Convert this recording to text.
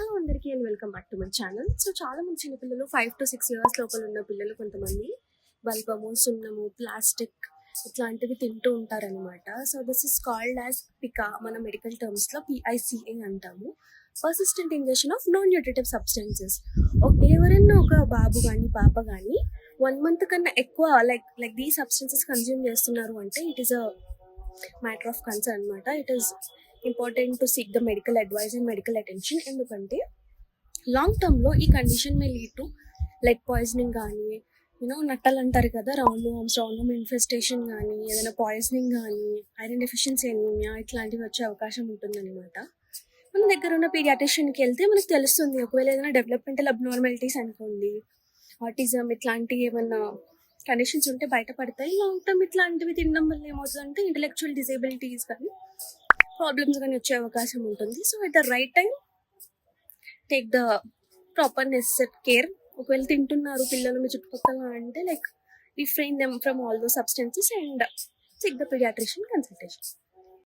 Hello అందరికీ and welcome back to my channel. So చాలా మంది చిన్నపిల్లలు 5 to 6 ఇయర్స్ లోపల ఉన్న పిల్లలు కొంతమంది బల్బము, సున్నము, ప్లాస్టిక్ ఇట్లాంటివి తింటూ ఉంటారనమాట. So this is called as pica, మన మెడికల్ టర్మ్స్లో పిఐసిఏ అంటాము. Persistent injection of non nutritive substances. ఎవరైనా ఒక బాబు కానీ పాప కానీ 1 month కన్నా ఎక్కువ లైక్ దీ సబ్స్టెన్సెస్ కన్జ్యూమ్ చేస్తున్నారు అంటే it is a matter of concern అనమాట. It is important to seek the medical advice and medical attention. ఎందుకంటే లాంగ్ టర్మ్లో ఈ condition may lead to lead poisoning కానీ, నట్టలు అంటారు కదా, రౌండ్ వామ్స్ ఇన్ఫెస్టేషన్ కానీ, ఏదైనా పాయిజనింగ్ కానీ, ఐరన్ డెఫిషియన్సీ ఎనీమియా ఇట్లాంటివి వచ్చే అవకాశం ఉంటుందన్నమాట. మన దగ్గర ఉన్న పీడియాట్రిషియన్కి వెళ్తే మనకు తెలుస్తుంది. ఒకవేళ ఏదైనా డెవలప్మెంటల్ అబ్నార్మాలిటీస్ అనుకోండి, ఆటిజం ఇట్లాంటివి ఏమన్నా కండిషన్స్ ఉంటే బయటపడతాయి. లాంగ్ టర్మ్ ఇట్లాంటివి తినడం వల్ల ఏమవుతుందంటే ఇంటలెక్చువల్ డిసేబిలిటీస్ కానీ ప్రాబ్లమ్స్ కానీ వచ్చే అవకాశం ఉంటుంది. So at the right time take the proper necessary care. ఒకవేళ తింటున్నారు పిల్లలు మీ చుట్టుపక్కల అంటే refrain them from all those substances and seek the paediatrician consultation.